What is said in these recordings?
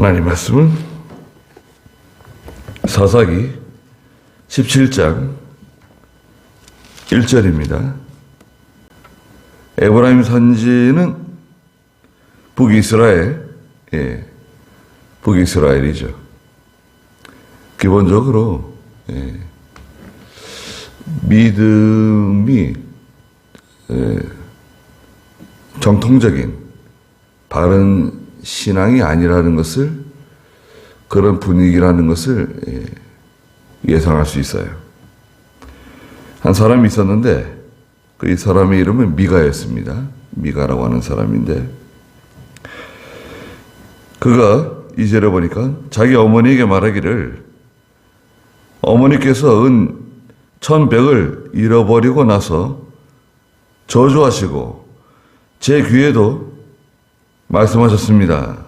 하나님 말씀은 사사기 17장 1절입니다. 에브라임 산지는 북이스라엘, 북이스라엘이죠. 기본적으로 믿음이 정통적인 바른 신앙이 아니라는 것을, 그런 분위기라는 것을 예상할 수 있어요. 한 사람이 있었는데 이 사람의 이름은 미가였습니다. 미가라고 하는 사람인데, 그가 2절에 보니까 자기 어머니에게 말하기를, 어머니께서 은 1,100을 잃어버리고 나서 저주하시고 제 귀에도 말씀하셨습니다.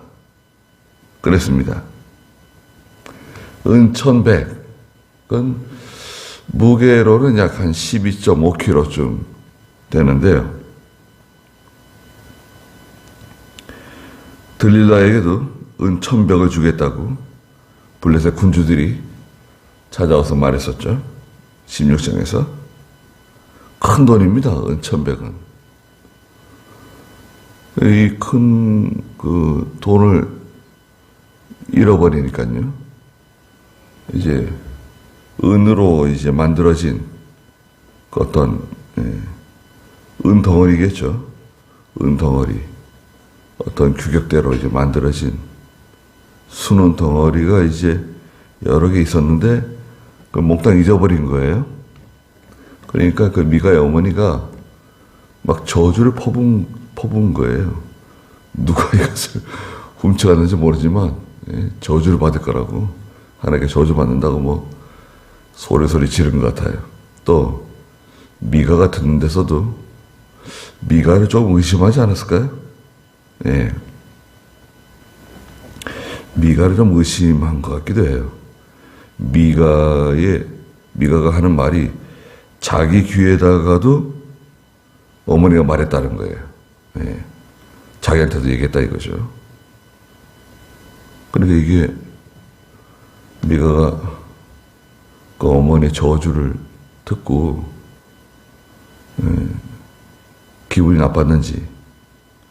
그랬습니다. 은 1,100은 무게로는 약 한 12.5kg쯤 되는데요. 들릴라에게도 은 1,100을 주겠다고 블레셋 군주들이 찾아와서 말했었죠. 16장에서. 큰 돈입니다. 은 1,100은. 이 큰 그 돈을 잃어버리니까요. 이제 은으로 이제 만들어진 그 어떤 은 덩어리겠죠. 은 덩어리. 어떤 규격대로 이제 만들어진 수는 덩어리가 이제 여러 개 있었는데 그 몽땅 잊어버린 거예요. 그러니까 그 미가의 어머니가 막 저주를 퍼부은 거예요. 누가 이것을 훔쳐갔는지 모르지만 저주를 받을 거라고, 하나님께 저주 받는다고 뭐 소리 지른 것 같아요. 또 미가가 듣는 데서도 미가를 조금 의심하지 않았을까요? 미가를 좀 의심한 것 같기도 해요. 미가가 하는 말이 자기 귀에다가도 어머니가 말했다는 거예요. 자기한테도 얘기했다 이거죠. 그러니까 이게 미가가 그 어머니의 저주를 듣고 기분이 나빴는지,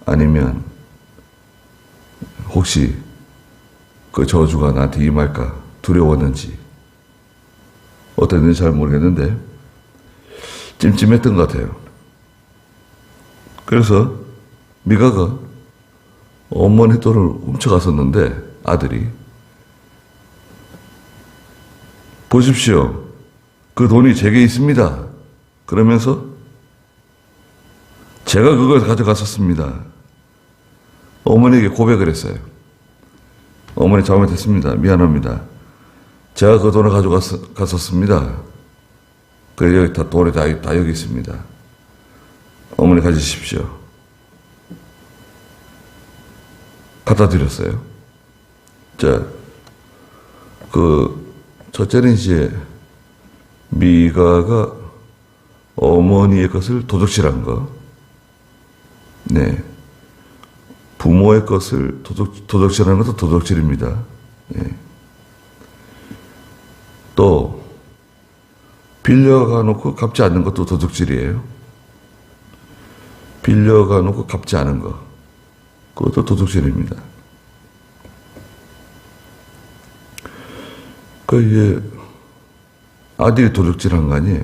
아니면 혹시 그 저주가 나한테 임할까 두려웠는지 어땠는지 잘 모르겠는데 찜찜했던 것 같아요. 그래서 미가가 어머니 돈을 훔쳐갔었는데 아들이, 보십시오, 그 돈이 제게 있습니다. 그러면서 제가 그걸 가져갔었습니다. 어머니에게 고백을 했어요. 어머니 잘못했습니다. 미안합니다. 제가 그 돈을 가져갔었습니다. 그래, 여기 돈이 다 여기 있습니다. 어머니 가지십시오. 갖다 드렸어요. 자, 첫째는 이제 미가가 어머니의 것을 도둑질한 거. 부모의 것을 도둑질하는 것도 도둑질입니다. 또 빌려가 놓고 갚지 않는 것도 도둑질이에요. 빌려가 놓고 갚지 않은 거, 그것도 도둑질입니다. 이게 아들이 도둑질한 거 아니에요.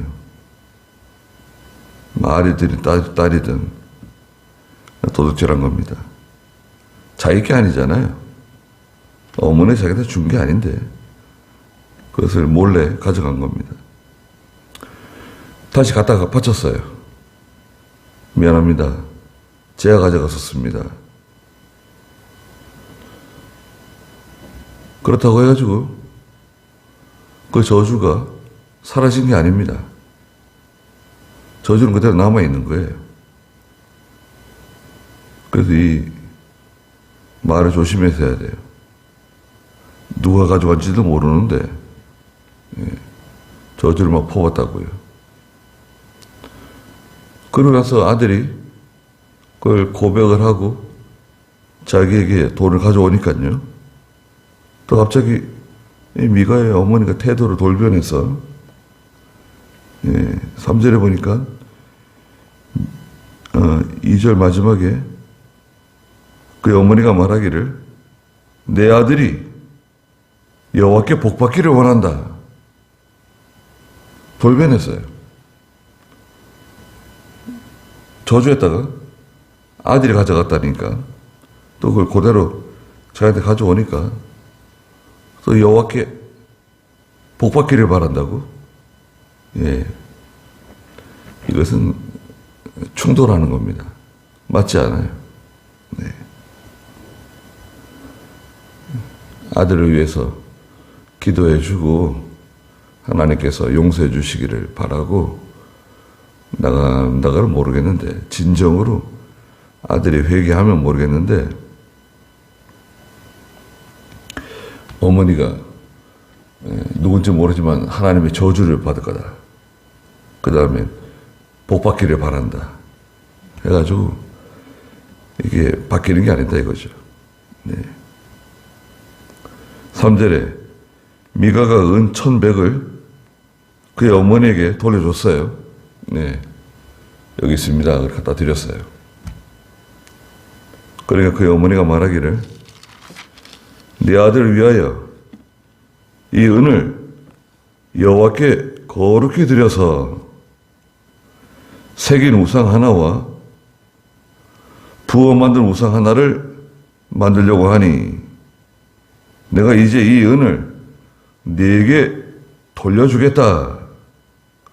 아들이든 딸이든 도둑질한 겁니다. 자기 게 아니잖아요. 어머니 자기한테 준 게 아닌데 그것을 몰래 가져간 겁니다. 다시 갖다가 바쳤어요. 미안합니다. 제가 가져갔었습니다. 그렇다고 해가지고 그 저주가 사라진 게 아닙니다. 저주는 그대로 남아있는 거예요. 그래서 이 말을 조심해서 해야 돼요. 누가 가져간지도 모르는데 저주를 막 퍼붓다고요. 그러고 나서 아들이 그걸 고백을 하고 자기에게 돈을 가져오니까요. 또 갑자기 이 미가의 어머니가 태도를 돌변해서 3절에 보니까 2절 마지막에 그 어머니가 말하기를 내 아들이 여호와께 복받기를 원한다. 돌변했어요. 저주했다가 아들이 가져갔다니까 또 그걸 그대로 자기한테 가져오니까 또 여호와께 복받기를 바란다고? 예, 이것은 충돌하는 겁니다. 맞지 않아요. 네. 아들을 위해서 기도해주고 하나님께서 용서해 주시기를 바라고 나가를 모르겠는데 진정으로 아들이 회개하면 모르겠는데 어머니가 누군지 모르지만 하나님의 저주를 받을 거다. 그 다음에 복받기를 바란다. 해가지고 이게 바뀌는 게 아니다 이거죠. 네. 3절에 미가가 은 1,100을 그의 어머니에게 돌려줬어요. 네. 여기 있습니다. 그걸 갖다 드렸어요. 그러니까 그의 어머니가 말하기를 네 아들을 위하여 이 은을 여호와께 거룩히 드려서 새긴 우상 하나와 부어 만든 우상 하나를 만들려고 하니 내가 이제 이 은을 네게 돌려주겠다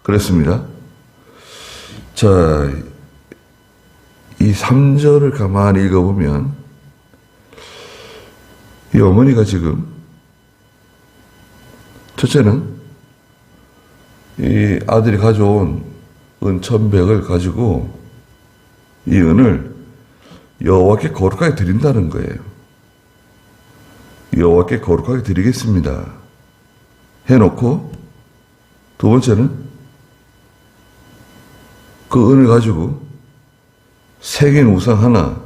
그랬습니다. 자, 이 3절을 가만히 읽어보면 이 어머니가 지금 첫째는 이 아들이 가져온 은 1,100을 가지고 이 은을 여호와께 거룩하게 드린다는 거예요. 여호와께 거룩하게 드리겠습니다. 해놓고 두 번째는 그 은을 가지고 새긴 우상 하나,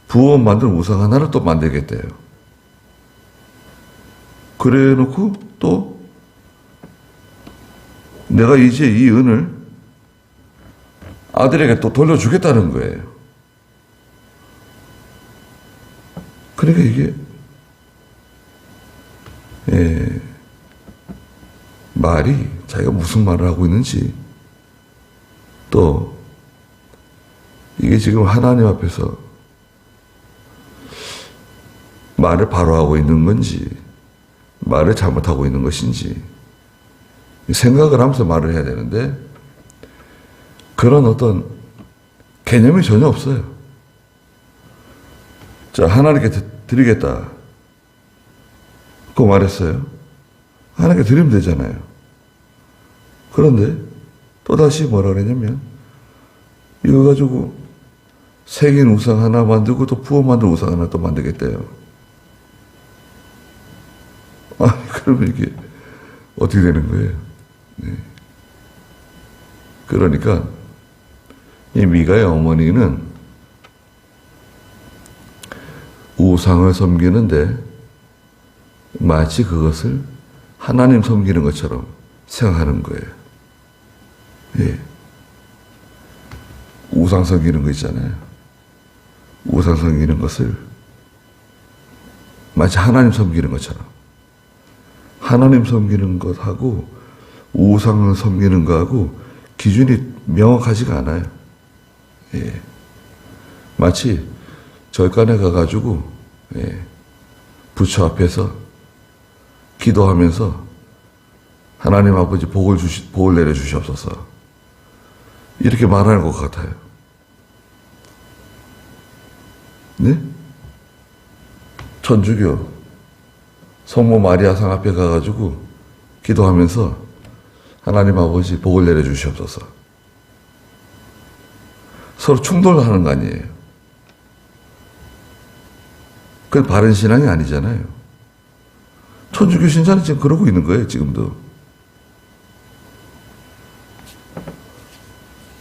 부어 만든 우상 하나를 또 만들겠대요. 그래 놓고 또 내가 이제 이 은을 아들에게 또 돌려주겠다는 거예요. 그러니까 이게 말이 자기가 무슨 말을 하고 있는지 또 이게 지금 하나님 앞에서 말을 바로 하고 있는 건지 말을 잘못하고 있는 것인지 생각을 하면서 말을 해야 되는데 그런 어떤 개념이 전혀 없어요. 자, 하나님께 드리겠다. 그 말했어요. 하나님께 드리면 되잖아요. 그런데 또다시 뭐라 그랬냐면 이거 가지고 새긴 우상 하나 만들고 또 부어 만든 우상 하나 또 만들겠대요. 아니, 그러면 이게 어떻게 되는 거예요? 네. 그러니까 이 미가의 어머니는 우상을 섬기는데 마치 그것을 하나님 섬기는 것처럼 생각하는 거예요. 예. 우상 섬기는 거 있잖아요. 우상 섬기는 것을 마치 하나님 섬기는 것처럼. 하나님 섬기는 것하고 우상을 섬기는 것하고 기준이 명확하지가 않아요. 예. 마치 절간에 가가지고 부처 앞에서 기도하면서 하나님 아버지 복을 내려주시옵소서 이렇게 말하는 것 같아요. 네? 천주교 성모 마리아상 앞에 가가지고 기도하면서 하나님 아버지 복을 내려주시옵소서 서로 충돌하는 거 아니에요. 그건 바른 신앙이 아니잖아요. 천주교 신자는 지금 그러고 있는 거예요, 지금도.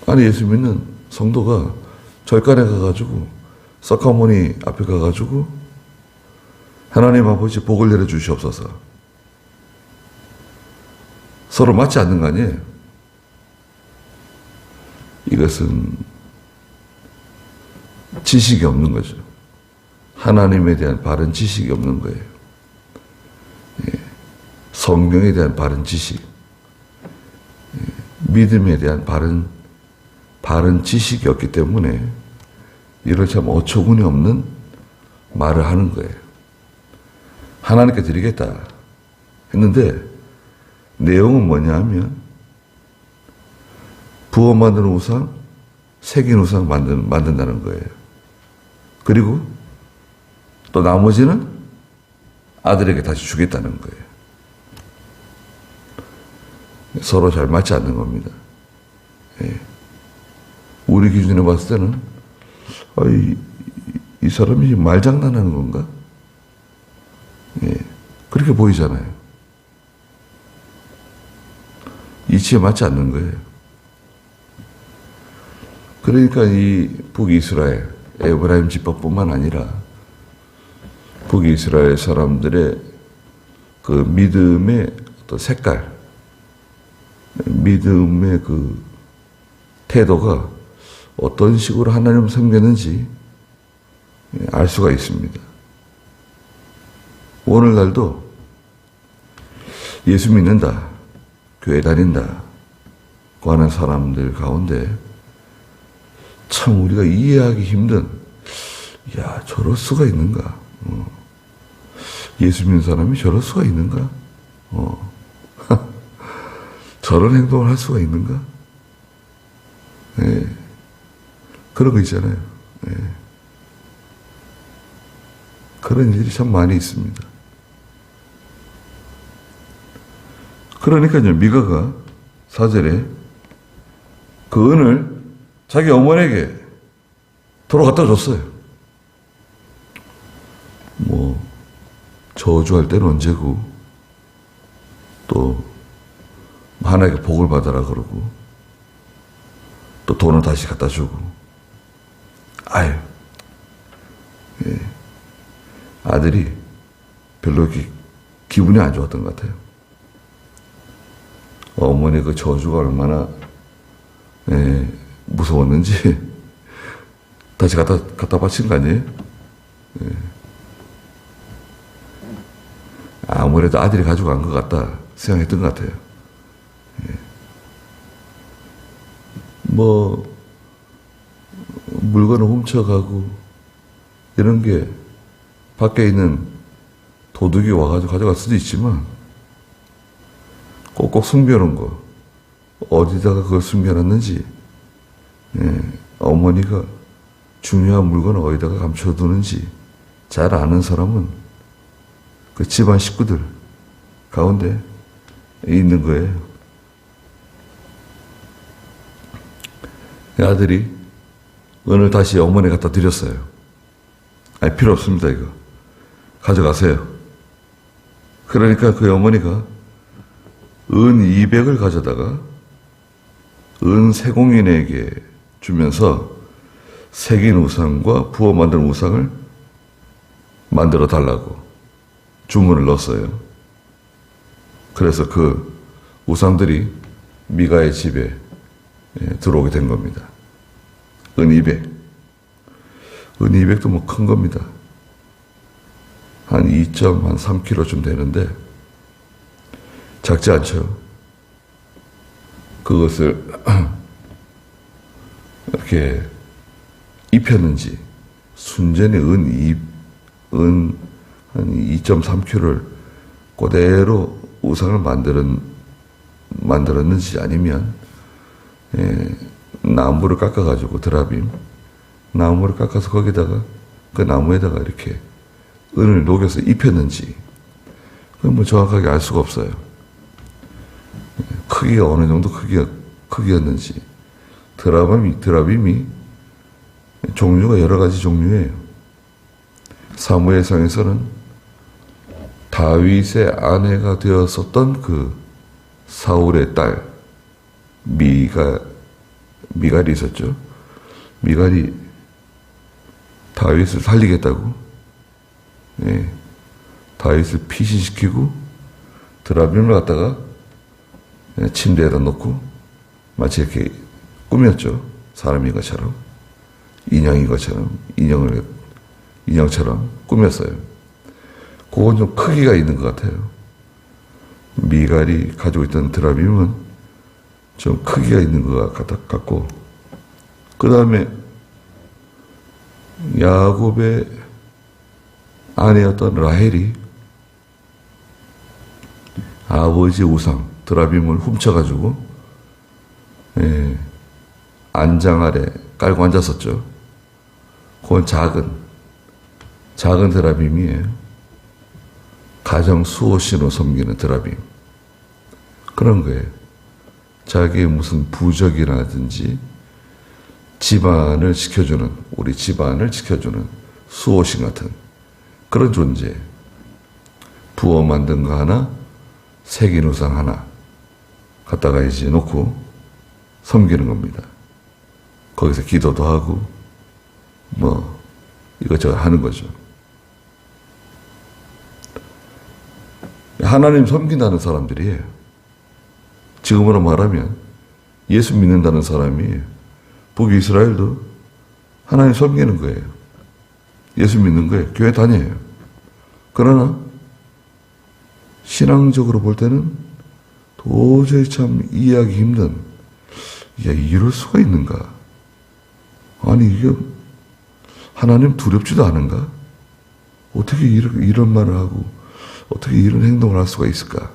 아니, 예수 믿는 성도가 절간에 가가지고, 석가모니 앞에 가가지고, 하나님 아버지 복을 내려 주시옵소서. 서로 맞지 않는 거 아니에요? 이것은 지식이 없는 거죠. 하나님에 대한 바른 지식이 없는 거예요. 성경에 대한 바른 지식, 믿음에 대한 바른 지식이 없기 때문에 이를 참 어처구니 없는 말을 하는 거예요. 하나님께 드리겠다 했는데 내용은 뭐냐 하면 부어 만드는 우상, 새긴 우상 만든다는 거예요. 그리고 또 나머지는 아들에게 다시 주겠다는 거예요. 서로 잘 맞지 않는 겁니다. 예. 우리 기준에 봤을 때는 이 사람이 말장난하는 건가? 예. 그렇게 보이잖아요. 이치에 맞지 않는 거예요. 그러니까 이 북이스라엘, 에브라임 지파뿐만 아니라 북이스라엘 사람들의 그 믿음의 어떤 색깔, 믿음의 그 태도가 어떤 식으로 하나님을 섬겼는지 알 수가 있습니다. 오늘날도 예수 믿는다, 교회 다닌다고 하는 사람들 가운데 참 우리가 이해하기 힘든, 야, 저럴 수가 있는가? 예수 믿는 사람이 저럴 수가 있는가? 저런 행동을 할 수가 있는가? 예. 그런 거 있잖아요. 예. 그런 일이 참 많이 있습니다. 그러니까요, 미가가 4절에 그 은을 자기 어머니에게 돌아갖다 줬어요. 뭐 저주할 때는 언제고, 또 하나님께 복을 받아라 그러고, 또 돈을 다시 갖다 주고. 아유, 예. 아들이 별로 이렇게 기분이 안 좋았던 것 같아요. 어머니 그 저주가 얼마나 무서웠는지 다시 갖다 바친 거 아니에요? 예. 아무래도 아들이 가져간 것 같다 생각했던 것 같아요. 예. 뭐 물건을 훔쳐가고 이런 게 밖에 있는 도둑이 와가지고 가져갈 수도 있지만 꼭꼭 숨겨놓은 거, 어디다가 그걸 숨겨놨는지, 어머니가 중요한 물건을 어디다가 감춰두는지 잘 아는 사람은 그 집안 식구들 가운데 있는 거예요. 아들이 은을 다시 어머니 갖다 드렸어요. 아니, 필요 없습니다, 이거. 가져가세요. 그러니까 그 어머니가 은 200을 가져다가 은 세공인에게 주면서 새긴 우상과 부어 만든 우상을 만들어 달라고 주문을 넣었어요. 그래서 그 우상들이 미가의 집에 들어오게 된 겁니다. 은 200. 은 200도 뭐 큰 겁니다. 한 2.3kg쯤 되는데 작지 않죠. 그것을 이렇게 입혔는지 순전히 은 한 2.3kg를 그대로 우상을 만들었는지 아니면 나무를 깎아가지고 드라빔 나무를 깎아서 거기다가 그 나무에다가 이렇게 은을 녹여서 입혔는지 그건 뭐 정확하게 알 수가 없어요. 크기가 어느 정도 크기였는지. 드라빔이 종류가 여러 가지 종류예요. 사무엘상에서는 다윗의 아내가 되었었던 그 사울의 딸 미갈이 있었죠. 미갈이 다윗을 살리겠다고 다윗을 피신시키고 드라빔을 갖다가 침대에다 놓고 마치 이렇게 꾸몄죠. 사람인 것처럼, 인형인 것처럼, 인형처럼 꾸몄어요. 그건 좀 크기가 있는 것 같아요. 미갈이 가지고 있던 드라빔은 좀 크기가 있는 것 같고, 그 다음에 야곱의 아내였던 라헬이 아버지 우상 드라빔을 훔쳐가지고 안장 아래 깔고 앉았었죠. 그건 작은 드라빔이에요. 가정 수호신으로 섬기는 드라빔. 그런 거예요. 자기의 무슨 부적이라든지 집안을 지켜주는, 우리 집안을 지켜주는 수호신 같은 그런 존재. 부어 만든 거 하나, 새긴 우상 하나 갖다가 이제 놓고 섬기는 겁니다. 거기서 기도도 하고 뭐 이것저것 하는 거죠. 하나님 섬긴다는 사람들이에요. 지금으로 말하면 예수 믿는다는 사람이에요. 북이스라엘도 하나님 섬기는 거예요. 예수 믿는 거예요. 교회 다녀요. 그러나 신앙적으로 볼 때는 도저히 참 이해하기 힘든, 야, 이럴 수가 있는가? 아니, 이게 하나님 두렵지도 않은가? 어떻게 이런 말을 하고 어떻게 이런 행동을 할 수가 있을까?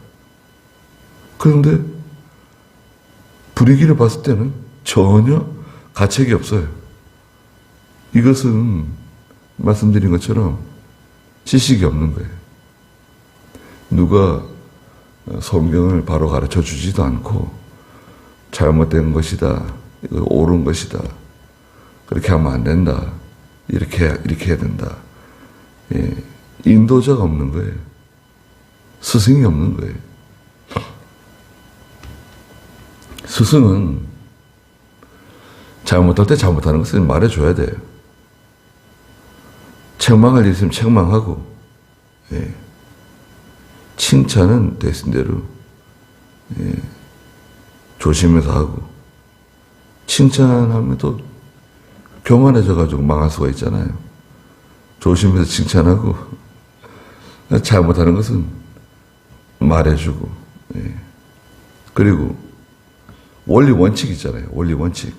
그런데 분위기를 봤을 때는 전혀 가책이 없어요. 이것은 말씀드린 것처럼 지식이 없는 거예요. 누가 성경을 바로 가르쳐 주지도 않고 잘못된 것이다, 이거 옳은 것이다, 그렇게 하면 안 된다, 이렇게 해야 된다. 인도자가 없는 거예요. 스승이 없는 거예요. 스승은 잘못할 때 잘못하는 것을 말해줘야 돼요. 책망할 일 있으면 책망하고, 칭찬은 되신 대로 조심해서 하고, 칭찬하면 또 교만해져가지고 망할 수가 있잖아요. 조심해서 칭찬하고, 잘못하는 것은 말해주고, 그리고 원리 원칙 있잖아요. 원리 원칙.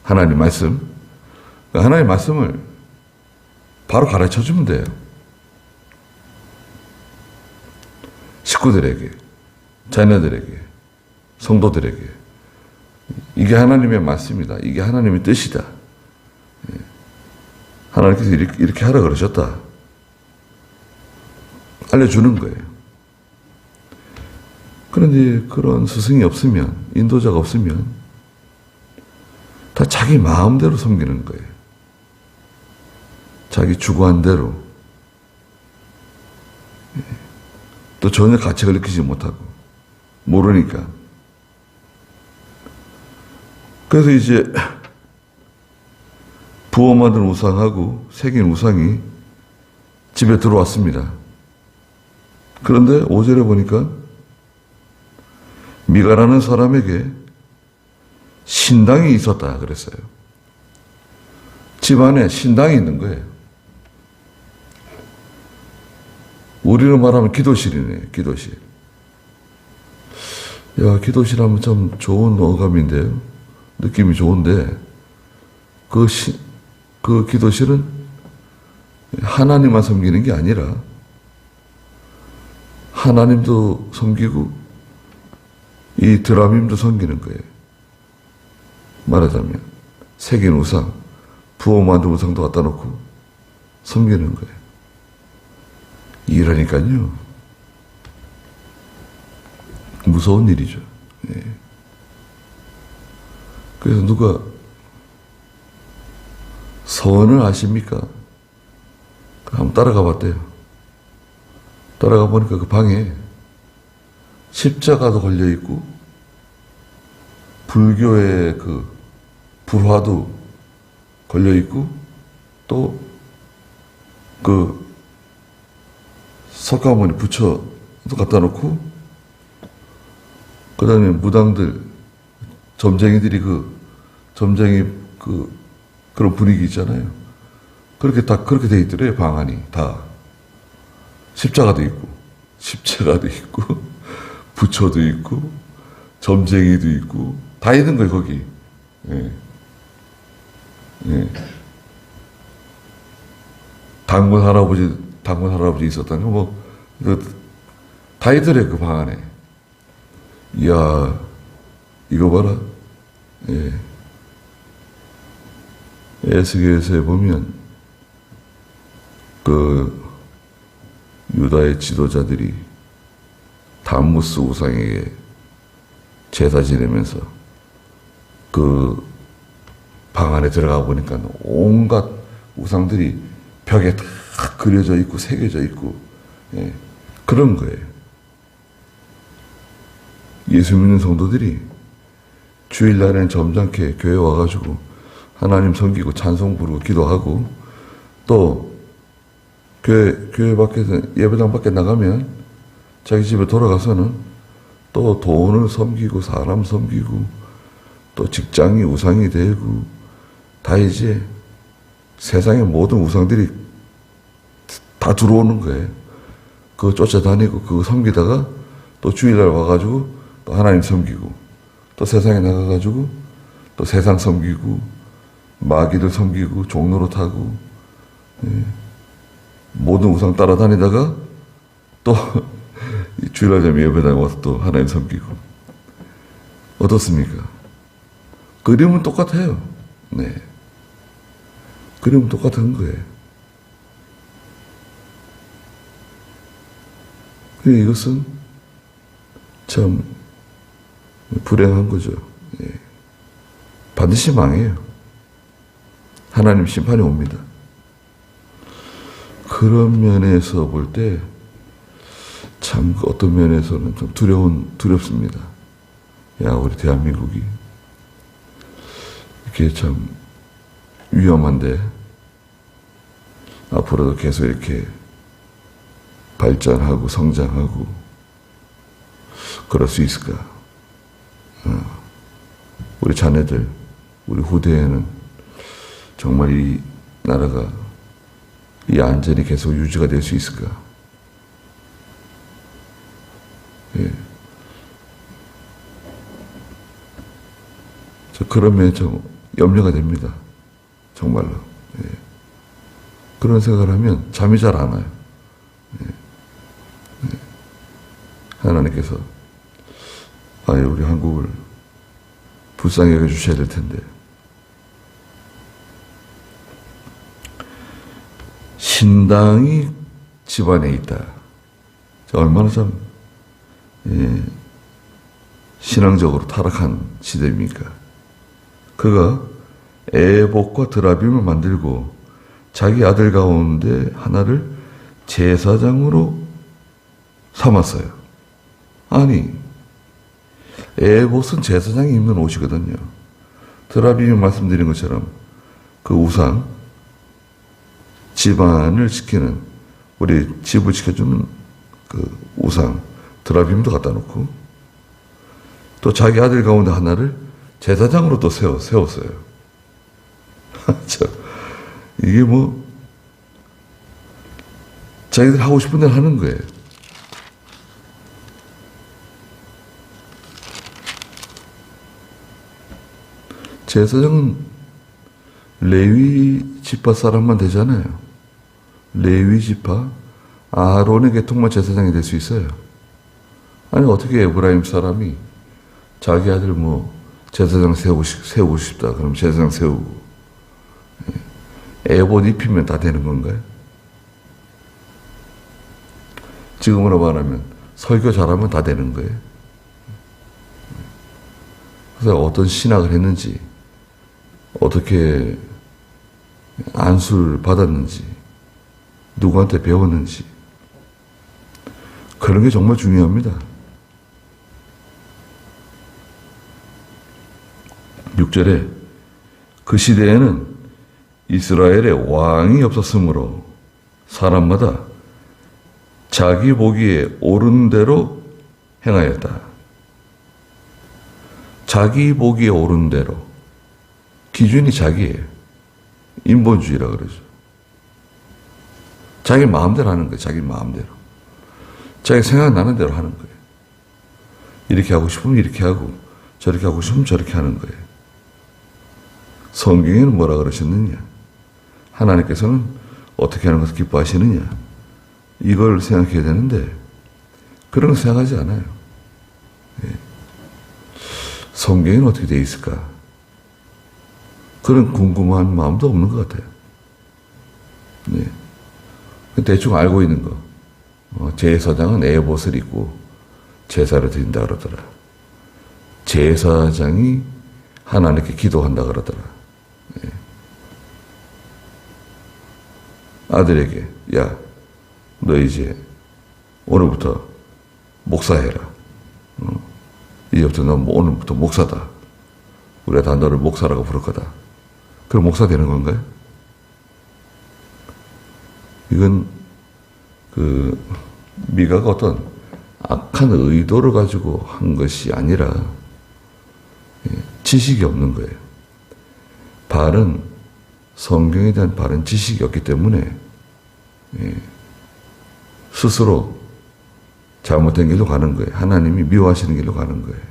하나님 말씀. 하나님 말씀을 바로 가르쳐 주면 돼요. 식구들에게, 자녀들에게, 성도들에게. 이게 하나님의 말씀이다. 이게 하나님의 뜻이다. 하나님께서 이렇게 하라 그러셨다. 알려주는 거예요. 그런데 그런 스승이 없으면, 인도자가 없으면 다 자기 마음대로 섬기는 거예요. 자기 주관한 대로. 또 전혀 가책을 느끼지 못하고, 모르니까. 그래서 이제 부어 만든 우상하고 새긴 우상이 집에 들어왔습니다. 그런데 5절에 보니까 미가라는 사람에게 신당이 있었다 그랬어요. 집안에 신당이 있는 거예요. 우리로 말하면 기도실이네, 기도실. 야, 기도실 하면 참 좋은 어감인데요. 느낌이 좋은데, 그 기도실은 하나님만 섬기는 게 아니라, 하나님도 섬기고, 이 드라밈도 섬기는 거예요. 말하자면, 새긴 우상, 부어 만든 우상도 갖다 놓고 섬기는 거예요. 이러니까요, 무서운 일이죠. 그래서 누가 서원을 아십니까? 한번 따라가 봤대요. 따라가 보니까 그 방에 십자가도 걸려 있고, 불교의 그 불화도 걸려 있고, 또 그 석가모니 부처도 갖다 놓고, 그 다음에 무당들, 점쟁이들이 그런 분위기 있잖아요. 그렇게 돼 있더래요, 방안이. 다. 십자가도 있고, 부처도 있고, 점쟁이도 있고, 다 있는 거예요, 거기. 예. 예. 당군 할아버지 있었다는 거, 다 있더래요, 그 방 안에. 이야, 이거 봐라. 예. 에스겔서에 보면, 유다의 지도자들이 담무스 우상에게 제사 지내면서 그 방 안에 들어가 보니까 온갖 우상들이 벽에 다 그려져 있고 새겨져 있고, 예, 그런 거예요. 예수 믿는 성도들이 주일날에는 점잖게 교회 와가지고 하나님 섬기고 찬송 부르고 기도하고, 또 교회 밖에서 예배당 밖에 나가면 자기 집에 돌아가서는 또 돈을 섬기고 사람 섬기고 또 직장이 우상이 되고, 다 이제 세상의 모든 우상들이 다 들어오는 거예요. 그거 쫓아다니고 그거 섬기다가 또 주일날 와가지고 또 하나님 섬기고, 또 세상에 나가가지고 또 세상 섬기고 마귀들 섬기고 종로로 타고, 예, 모든 우상 따라다니다가 또 주일날 되면 예배당에 와서 또 하나님 섬기고. 어떻습니까? 그림은 똑같아요. 네. 그림은 똑같은 거예요. 이것은 참 불행한 거죠. 예. 반드시 망해요. 하나님 심판이 옵니다. 그런 면에서 볼 때 참 어떤 면에서는 좀 두렵습니다. 야, 우리 대한민국이 이렇게 참 위험한데 앞으로도 계속 이렇게 발전하고 성장하고 그럴 수 있을까? 우리 자녀들, 우리 후대에는 정말 이 나라가 이 안전이 계속 유지가 될 수 있을까? 예. 그런 면에 좀 염려가 됩니다. 정말로. 예. 그런 생각을 하면 잠이 잘 안 와요. 예. 예. 하나님께서 우리 한국을 불쌍히 여겨주셔야 될 텐데. 신당이 집안에 있다. 얼마나 참 신앙적으로 타락한 시대입니까? 그가 에봇과 드라빔을 만들고 자기 아들 가운데 하나를 제사장으로 삼았어요. 아니, 에봇은 제사장이 입는 옷이거든요. 드라빔이 말씀드린 것처럼 그 우상, 집안을 지키는, 우리 집을 지켜주는 그 우상, 드라빔도 갖다 놓고, 또 자기 아들 가운데 하나를 제사장으로 또 세웠어요. 이게 뭐, 자기들 하고 싶은 대로 하는 거예요. 제사장은 레위 지파 사람만 되잖아요. 레위 지파, 아론의 계통만 제사장이 될 수 있어요. 아니, 어떻게 에브라임 사람이 자기 아들 제사장 세우고 싶다. 그럼 제사장 세우고. 에봇 입히면 다 되는 건가요? 지금으로 말하면 설교 잘하면 다 되는 거예요. 그래서 어떤 신학을 했는지, 어떻게 안수를 받았는지, 누구한테 배웠는지, 그런 게 정말 중요합니다. 6절에 그 시대에는 이스라엘에 왕이 없었으므로 사람마다 자기 보기에 옳은 대로 행하였다. 자기 보기에 옳은 대로. 기준이 자기예요. 인본주의라 그러죠. 자기 마음대로 하는 거예요. 자기 마음대로. 자기 생각나는 대로 하는 거예요. 이렇게 하고 싶으면 이렇게 하고 저렇게 하고 싶으면 저렇게 하는 거예요. 성경에는 뭐라 그러셨느냐? 하나님께서는 어떻게 하는 것을 기뻐하시느냐? 이걸 생각해야 되는데 그런 거 생각하지 않아요. 성경에는 어떻게 되어 있을까? 그런 궁금한 마음도 없는 것 같아요. 네. 대충 알고 있는 거. 제사장은 에봇을 입고 제사를 드린다 그러더라. 제사장이 하나님께 기도한다 그러더라. 네. 아들에게 야, 너 이제 오늘부터 목사해라. 이제부터 너 오늘부터 목사다. 우리가 다 너를 목사라고 부를 거다. 그럼 목사 되는 건가요? 이건 미가가 어떤 악한 의도를 가지고 한 것이 아니라 지식이 없는 거예요. 바른 성경에 대한 바른 지식이 없기 때문에 스스로 잘못된 길로 가는 거예요. 하나님이 미워하시는 길로 가는 거예요.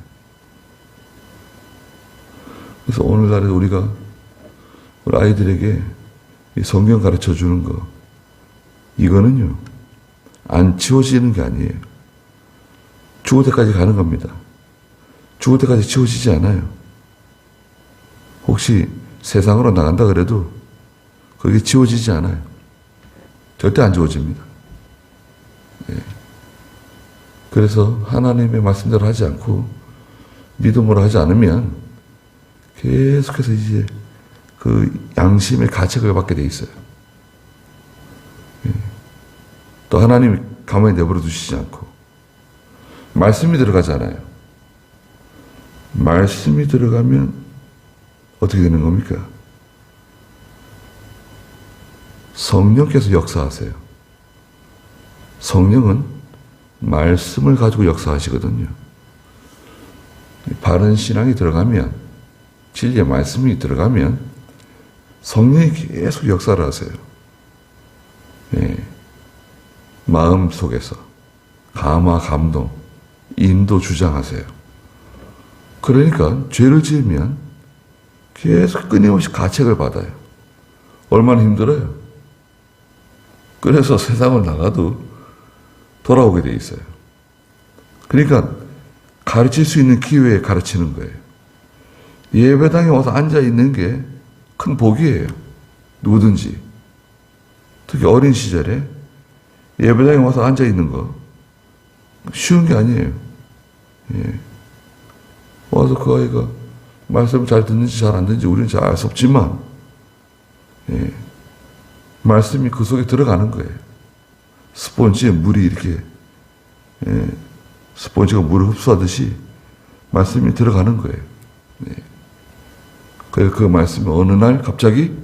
그래서 오늘날에 우리가 우리 아이들에게 이 성경 가르쳐 주는 거, 이거는요, 안 치워지는 게 아니에요. 죽을 때까지 가는 겁니다. 죽을 때까지 치워지지 않아요. 혹시 세상으로 나간다 그래도 그게 지워지지 않아요. 절대 안 지워집니다. 네. 그래서 하나님의 말씀대로 하지 않고 믿음으로 하지 않으면 계속해서 이제 그 양심의 가책을 받게 돼 있어요. 네. 또 하나님이 가만히 내버려 두시지 않고 말씀이 들어가잖아요. 말씀이 들어가면 어떻게 되는 겁니까? 성령께서 역사하세요. 성령은 말씀을 가지고 역사하시거든요. 바른 신앙이 들어가면, 진리의 말씀이 들어가면 성령이 계속 역사를 하세요. 예. 마음 속에서 감화, 감동, 인도 주장하세요. 그러니까 죄를 지으면 계속 끊임없이 가책을 받아요. 얼마나 힘들어요. 그래서 세상을 나가도 돌아오게 돼 있어요. 그러니까 가르칠 수 있는 기회에 가르치는 거예요. 예배당에 와서 앉아 있는 게 큰 복이에요. 누구든지. 특히 어린 시절에 예배당에 와서 앉아 있는 거 쉬운 게 아니에요. 예. 와서 그 아이가 말씀을 잘 듣는지 잘 안 듣는지 우리는 잘 알 수 없지만, 예. 말씀이 그 속에 들어가는 거예요. 스폰지에 물이 이렇게, 예. 스폰지가 물을 흡수하듯이 말씀이 들어가는 거예요. 예. 그래서 그 말씀이 어느 날 갑자기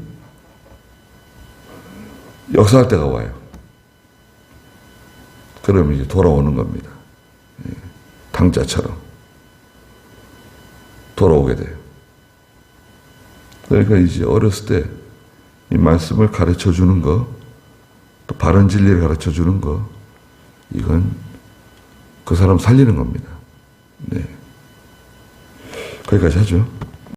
역사할 때가 와요. 그러면 이제 돌아오는 겁니다. 예. 당자처럼 돌아오게 돼요. 그러니까 이제 어렸을 때 이 말씀을 가르쳐 주는 거, 또 바른 진리를 가르쳐 주는 거, 이건 그 사람 살리는 겁니다. 네. 거기까지 하죠.